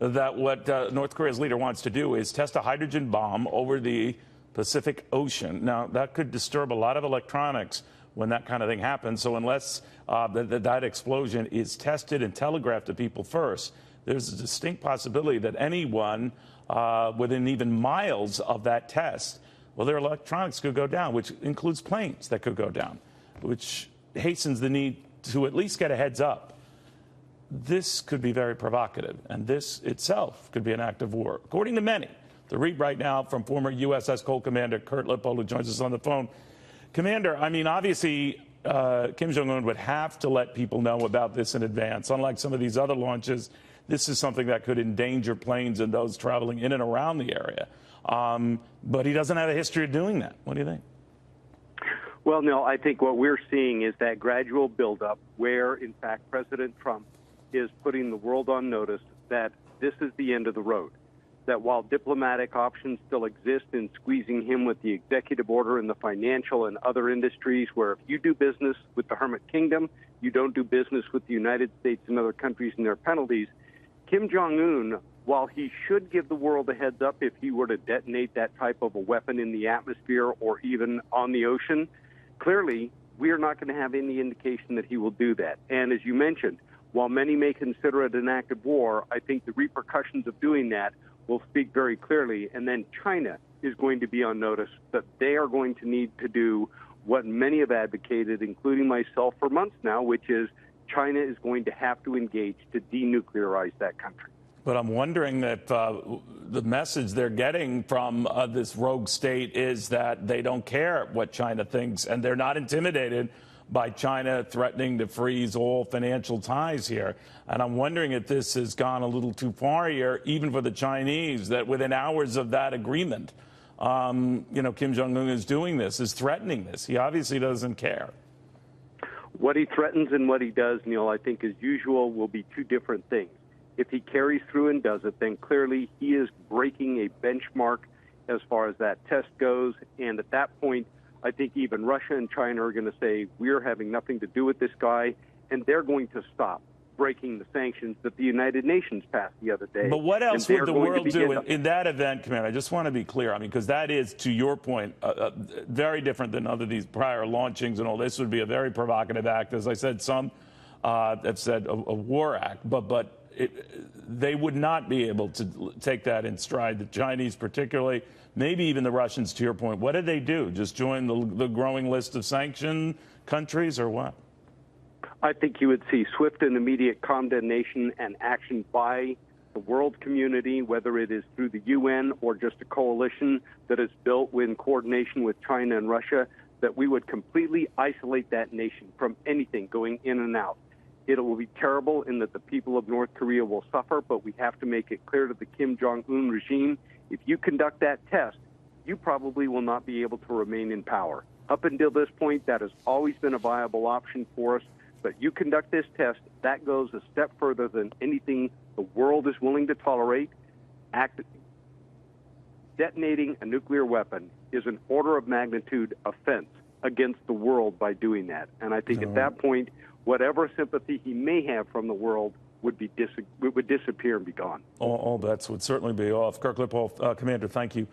that what North Korea's leader wants to do is test a hydrogen bomb over the Pacific Ocean. Now, that could disturb a lot of electronics when that kind of thing happens. So unless that explosion is tested and telegraphed to people first, there's a distinct possibility that anyone within even miles of that test, well, their electronics could go down, which includes planes that could go down, which hastens the need to at least get a heads up. This could be very provocative, and this itself could be an act of war, according to many. The read right now from former USS Cole Commander Kirk Lippold, who joins us on the phone. Commander, I mean, obviously, Kim Jong-un would have to let people know about this in advance. Unlike some of these other launches, this is something that could endanger planes and those traveling in and around the area. But he doesn't have a history of doing that. What do you think? Well, Neil, I think what we're seeing is that gradual buildup where, in fact, President Trump is putting the world on notice that this is the end of the road, that while diplomatic options still exist in squeezing him with the executive order in the financial and other industries where if you do business with the Hermit Kingdom, you don't do business with the United States and other countries and their penalties, Kim Jong-un, while he should give the world a heads up if he were to detonate that type of a weapon in the atmosphere or even on the ocean, clearly we are not going to have any indication that he will do that. And as you mentioned, while many may consider it an act of war, I think the repercussions of doing that will speak very clearly. And then China is going to be on notice that they are going to need to do what many have advocated, including myself, for months now, which is China is going to have to engage to denuclearize that country. But I'm wondering if the message they're getting from this rogue state is that they don't care what China thinks, and they're not intimidated by China threatening to freeze all financial ties here. And I'm wondering if this has gone a little too far here, even for the Chinese, that within hours of that agreement, Kim Jong-un is doing this, is threatening this. He obviously doesn't care. What he threatens and what he does, Neil, I think as usual will be two different things. If he carries through and does it, then clearly he is breaking a benchmark as far as that test goes. And at that point, I think even Russia and China are going to say, we're having nothing to do with this guy, and they're going to stop breaking the sanctions that the United Nations passed the other day. But what else would the world do in that event, Commander? I just want to be clear. I mean, because that is, to your point, very different than other these prior launchings and all. This would be a very provocative act. As I said, some have said a war act, but they would not be able to take that in stride. The Chinese particularly, maybe even the Russians, to your point. What did they do? Just join the growing list of sanctioned countries or what? I think you would see swift and immediate condemnation and action by the world community, whether it is through the UN or just a coalition that is built in coordination with China and Russia, that we would completely isolate that nation from anything going in and out. It will be terrible in that the people of North Korea will suffer, but we have to make it clear to the Kim Jong-un regime, if you conduct that test, you probably will not be able to remain in power. Up until this point, that has always been a viable option for us, but you conduct this test, that goes a step further than anything the world is willing to tolerate. Detonating a nuclear weapon is an order of magnitude offense against the world by doing that. And I think at that point, whatever sympathy he may have from the world would disappear and be gone. All bets would certainly be off. Kirk Lippold, Commander, thank you